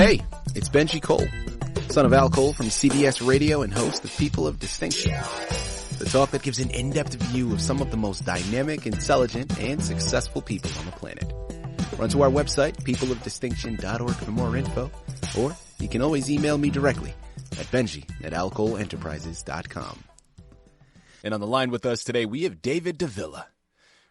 Hey, it's Benji Cole, son of Al Cole from CBS Radio and host of People of Distinction, the talk that gives an in-depth view of some of the most dynamic, intelligent, and successful people on the planet. Run to our website, peopleofdistinction.org for more info, or you can always email me directly at benji@alcoleenterprises.com. And on the line with us today, we have David Davila.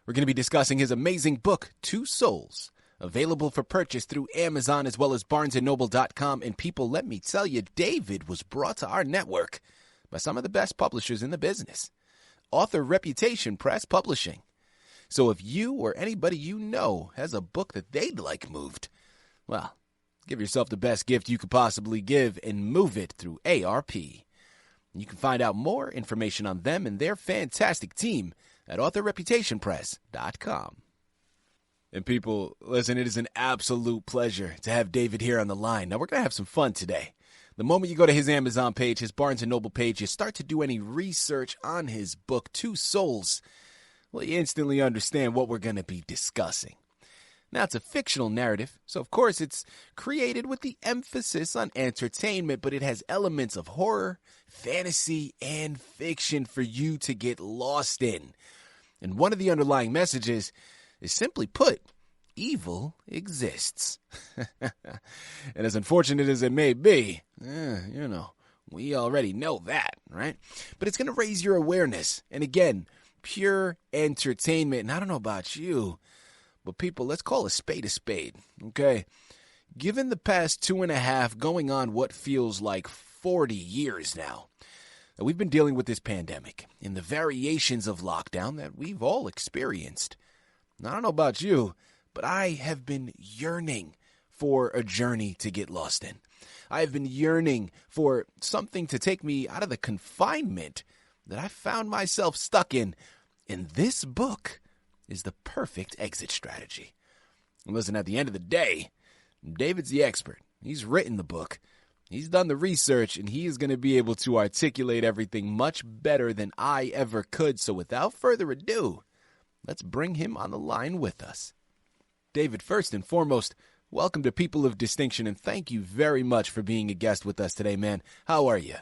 We're going to be discussing his amazing book, Two Souls, available for purchase through Amazon as well as barnesandnoble.com. And people, let me tell you, David was brought to our network by some of the best publishers in the business. Author Reputation Press Publishing. So if you or anybody you know has a book that they'd like moved, well, give yourself the best gift you could possibly give and move it through ARP. You can find out more information on them and their fantastic team at authorreputationpress.com. And people, listen, it is an absolute pleasure to have David here on the line. Now, we're going to have some fun today. The moment you go to his Amazon page, his Barnes & Noble page, you start to do any research on his book, Two Souls, well, you instantly understand what we're going to be discussing. Now, it's a fictional narrative, so of course it's created with the emphasis on entertainment, but it has elements of horror, fantasy, and fiction for you to get lost in. And one of the underlying messages is, simply put, evil exists. And as unfortunate as it may be, we already know that, right? But it's going to raise your awareness. And again, pure entertainment. And I don't know about you, but people, let's call a spade, okay? Given the past 2.5 going on what feels like 40 years now, we've been dealing with this pandemic and the variations of lockdown that we've all experienced. Now, I don't know about you, but I have been yearning for a journey to get lost in. I have been yearning for something to take me out of the confinement that I found myself stuck in. And this book is the perfect exit strategy. And listen, at the end of the day, David's the expert. He's written the book. He's done the research, and he is going to be able to articulate everything much better than I ever could. So without further ado, let's bring him on the line with us. David, first and foremost, welcome to People of Distinction, and thank you very much for being a guest with us today, man. How are you?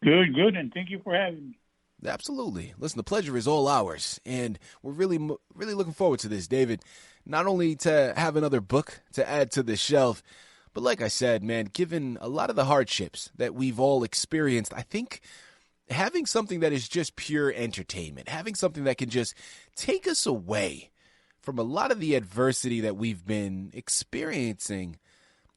Good, and thank you for having me. Absolutely. Listen, the pleasure is all ours, and we're really looking forward to this, David. Not only to have another book to add to the shelf, but like I said, man, given a lot of the hardships that we've all experienced, I think having something that is just pure entertainment, having something that can just take us away from a lot of the adversity that we've been experiencing,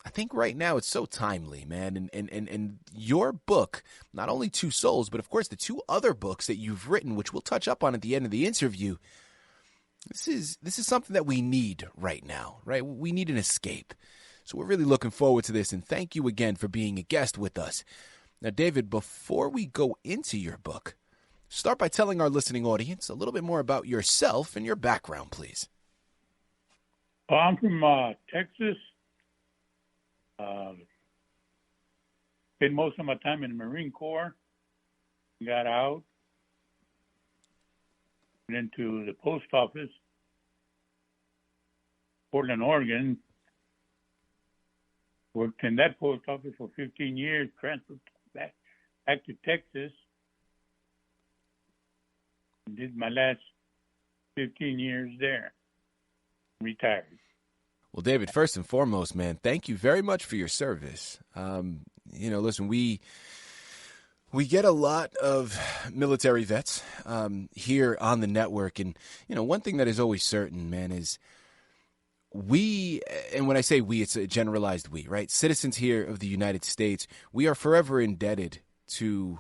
I think right now it's so timely, man. And your book, not only Two Souls, but of course the two other books that you've written, which we'll touch up on at the end of the interview, this is something that we need right now, right? We need an escape. So we're really looking forward to this, and thank you again for being a guest with us. Now, David, before we go into your book, start by telling our listening audience a little bit more about yourself and your background, please. Well, I'm from Texas. Spent most of my time in the Marine Corps. Got out. Went into the post office, Portland, Oregon. Worked in that post office for 15 years, transferred back to Texas. Did my last 15 years there. Retired. Well, David, first and foremost, man, thank you very much for your service. Listen, we get a lot of military vets here on the network. And, one thing that is always certain, man, is we, and when I say we, it's a generalized we, right? Citizens here of the United States, we are forever indebted to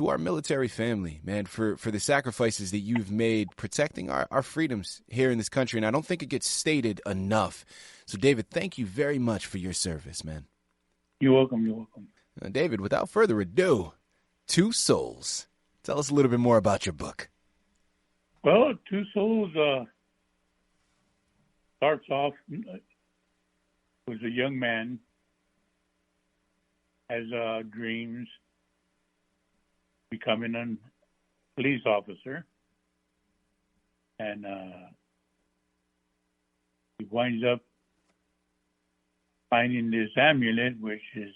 our military family, man, for the sacrifices that you've made protecting our freedoms here in this country. And I don't think it gets stated enough. So, David, thank you very much for your service, man. You're welcome. David, without further ado, Two Souls. Tell us a little bit more about your book. Well, Two Souls starts off with a young man has dreams becoming a police officer, and he winds up finding this amulet, which is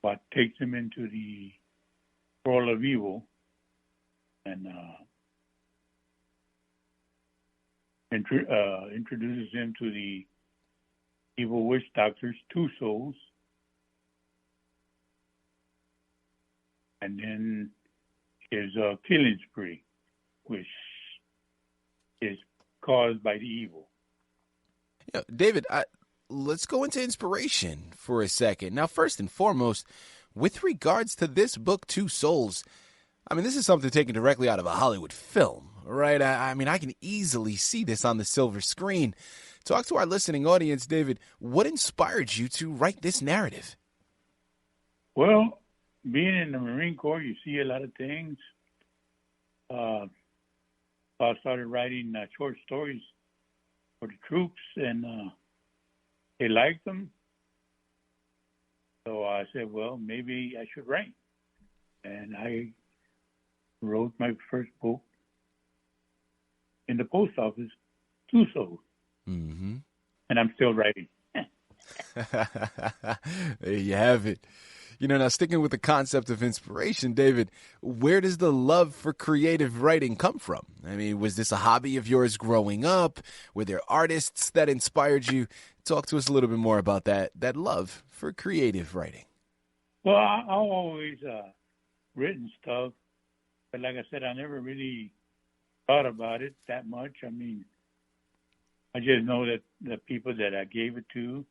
what takes him into the world of evil, and introduces him to the evil witch doctor's two souls, and then his killing spree, which is caused by the evil. Yeah, David, let's go into inspiration for a second. Now, first and foremost, with regards to this book, Two Souls, I mean, this is something taken directly out of a Hollywood film, right? I mean, I can easily see this on the silver screen. Talk to our listening audience, David. What inspired you to write this narrative? Well, being in the Marine Corps, you see a lot of things. I started writing short stories for the troops, and they liked them. So I said, well, maybe I should write. And I wrote my first book in the post office, Two Souls. Mm-hmm. And I'm still writing. There you have it. You know, now sticking with the concept of inspiration, David, where does the love for creative writing come from? I mean, was this a hobby of yours growing up? Were there artists that inspired you? Talk to us a little bit more about that love for creative writing. Well, I've always written stuff, but like I said, I never really thought about it that much. I mean, I just know that the people that I gave it to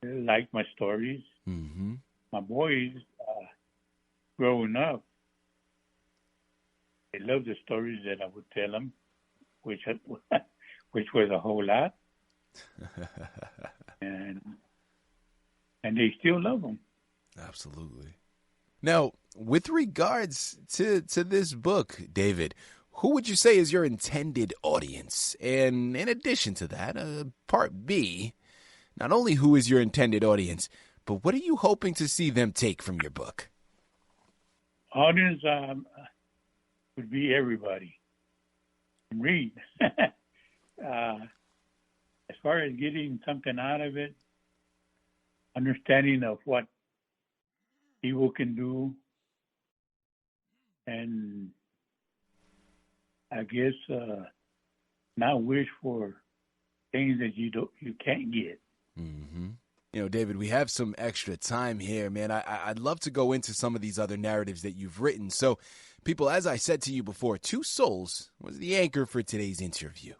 liked my stories. Mm-hmm. My boys, growing up, they loved the stories that I would tell them, which was a whole lot, and they still love them. Absolutely. Now, with regards to this book, David, who would you say is your intended audience? And in addition to that, part B, not only who is your intended audience, but what are you hoping to see them take from your book? Audience would be everybody. Read. As far as getting something out of it, understanding of what evil can do, and I guess not wish for things that you can't get. Mm-hmm. You know, David, we have some extra time here, man. I'd love to go into some of these other narratives that you've written. So, people, as I said to you before, Two Souls was the anchor for today's interview.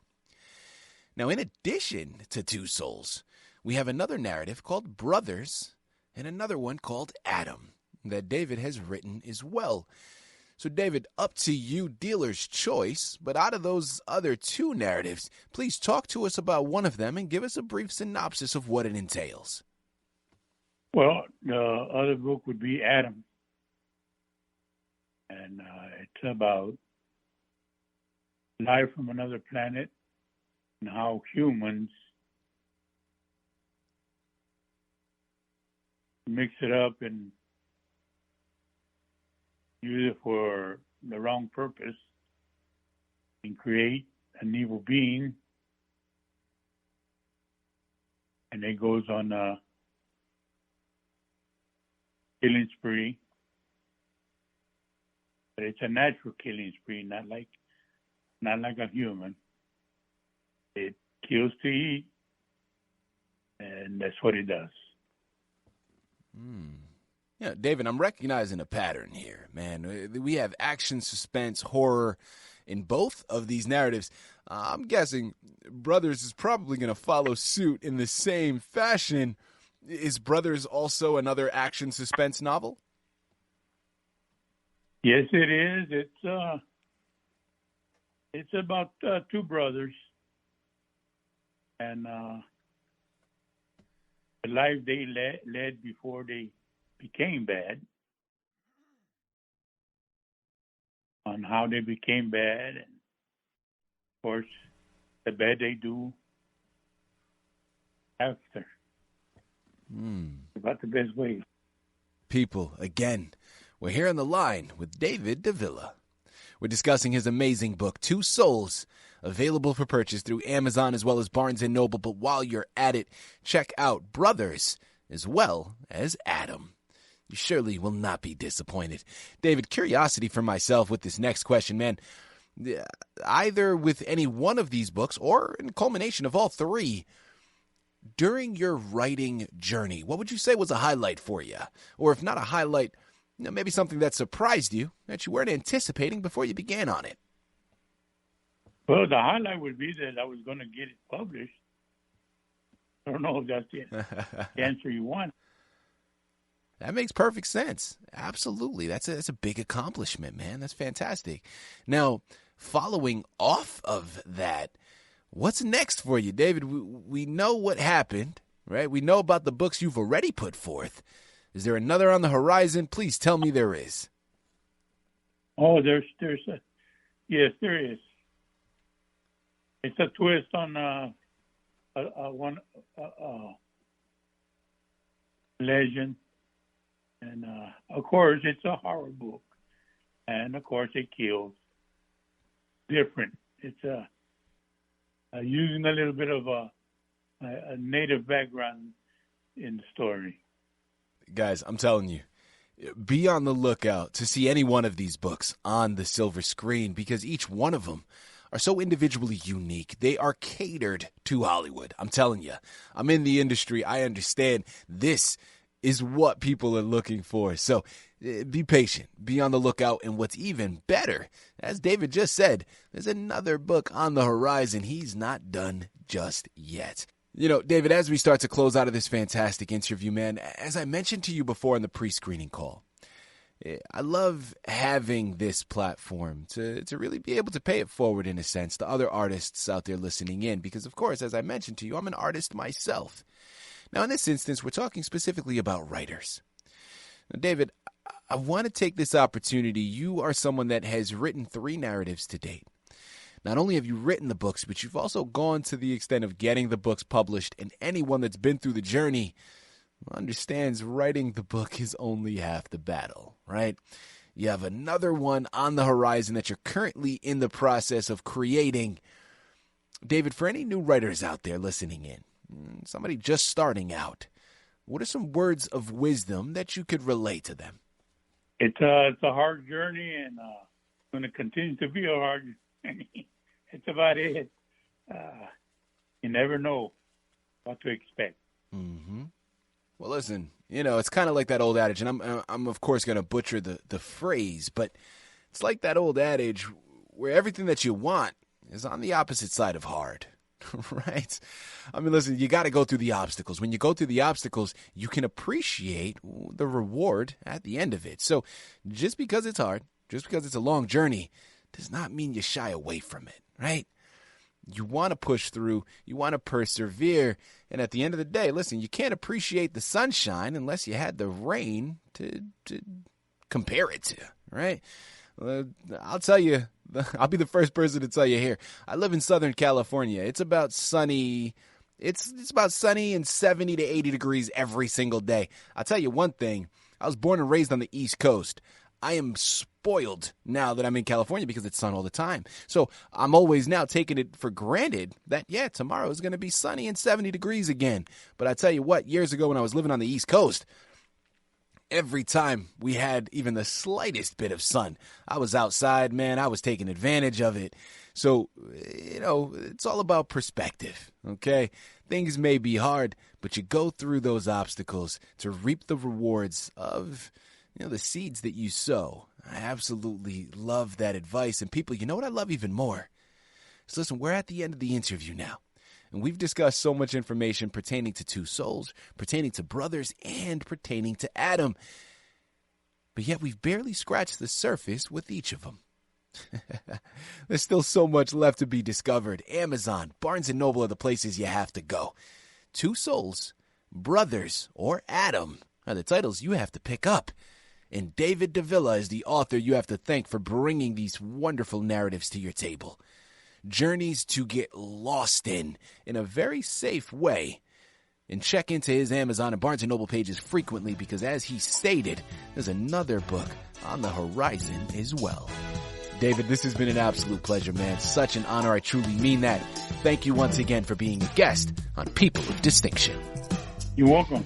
Now, in addition to Two Souls, we have another narrative called Brothers and another one called Adam that David has written as well. So, David, up to you, dealer's choice. But out of those other two narratives, please talk to us about one of them and give us a brief synopsis of what it entails. Well, the other book would be Adam. And it's about life from another planet and how humans mix it up and use it for the wrong purpose and create an evil being, and it goes on a killing spree. But it's a natural killing spree, not like a human. It kills to eat, and that's what it does. Yeah, David, I'm recognizing a pattern here, man. We have action, suspense, horror in both of these narratives. I'm guessing Brothers is probably going to follow suit in the same fashion. Is Brothers also another action suspense novel? Yes, it is. It's about two brothers and the life they led before they became bad, on how they became bad, and of course the bad they do after. About the best way. People, again, we're here on the line with David Davila. We're discussing his amazing book, Two Souls, available for purchase through Amazon as well as Barnes & Noble. But while you're at it, check out Brothers as well as Adam. You surely will not be disappointed. David, curiosity for myself with this next question, man. Either with any one of these books or in culmination of all three, during your writing journey, what would you say was a highlight for you? Or if not a highlight, maybe something that surprised you that you weren't anticipating before you began on it? Well, the highlight would be that I was going to get it published. I don't know if that's the answer you want. That makes perfect sense. Absolutely. That's a big accomplishment, man. That's fantastic. Now, following off of that, what's next for you, David? We know what happened, right? We know about the books you've already put forth. Is there another on the horizon? Please tell me there is. Oh, yes, there is. It's a twist on one legend. And, of course, it's a horror book. And, of course, it kills. Different. It's using a little bit of a native background in the story. Guys, I'm telling you, be on the lookout to see any one of these books on the silver screen because each one of them are so individually unique. They are catered to Hollywood. I'm telling you, I'm in the industry. I understand this is what people are looking for. So be patient, be on the lookout. And what's even better, as David just said, there's another book on the horizon. He's not done just yet. You know, David, as we start to close out of this fantastic interview, man, as I mentioned to you before in the pre-screening call, I love having this platform to really be able to pay it forward in a sense to other artists out there listening in. Because, of course, as I mentioned to you, I'm an artist myself. Now, in this instance, we're talking specifically about writers. Now, David, I want to take this opportunity. You are someone that has written 3 narratives to date. Not only have you written the books, but you've also gone to the extent of getting the books published. And anyone that's been through the journey understands writing the book is only half the battle, right? You have another one on the horizon that you're currently in the process of creating. David, for any new writers out there listening in, somebody just starting out, what are some words of wisdom that you could relay to them? It's a hard journey, and going to continue to be a hard journey. It's about it. You never know what to expect. Mm-hmm. Well, listen, it's kind of like that old adage, and I'm of course going to butcher the phrase, but it's like that old adage where everything that you want is on the opposite side of hard. Right? I mean, listen, you got to go through the obstacles. When you go through the obstacles, you can appreciate the reward at the end of it. So just because it's hard, just because it's a long journey, does not mean you shy away from it, right? You want to push through. You want to persevere. And at the end of the day, listen, you can't appreciate the sunshine unless you had the rain to compare it to, right? I'll tell you, I'll be the first person to tell you here. I live in Southern California. It's about sunny. It's about sunny and 70 to 80 degrees every single day. I'll tell you one thing. I was born and raised on the East Coast. I am spoiled now that I'm in California because it's sun all the time. So I'm always now taking it for granted that, tomorrow is going to be sunny and 70 degrees again. But I tell you what, years ago when I was living on the East Coast, every time we had even the slightest bit of sun, I was outside, man. I was taking advantage of it. So, it's all about perspective, okay? Things may be hard, but you go through those obstacles to reap the rewards of, the seeds that you sow. I absolutely love that advice. And people, you know what I love even more? So listen, we're at the end of the interview now. And we've discussed so much information pertaining to Two Souls, pertaining to Brothers, and pertaining to Adam. But yet we've barely scratched the surface with each of them. There's still so much left to be discovered. Amazon, Barnes & Noble are the places you have to go. Two Souls, Brothers, or Adam are the titles you have to pick up. And David Davila is the author you have to thank for bringing these wonderful narratives to your table. Journeys to get lost in a very safe way. And check into his Amazon and Barnes & Noble pages frequently because, as he stated, there's another book on the horizon as well. David, this has been an absolute pleasure, man. Such an honor. I truly mean that. Thank you once again for being a guest on People of Distinction. You're welcome.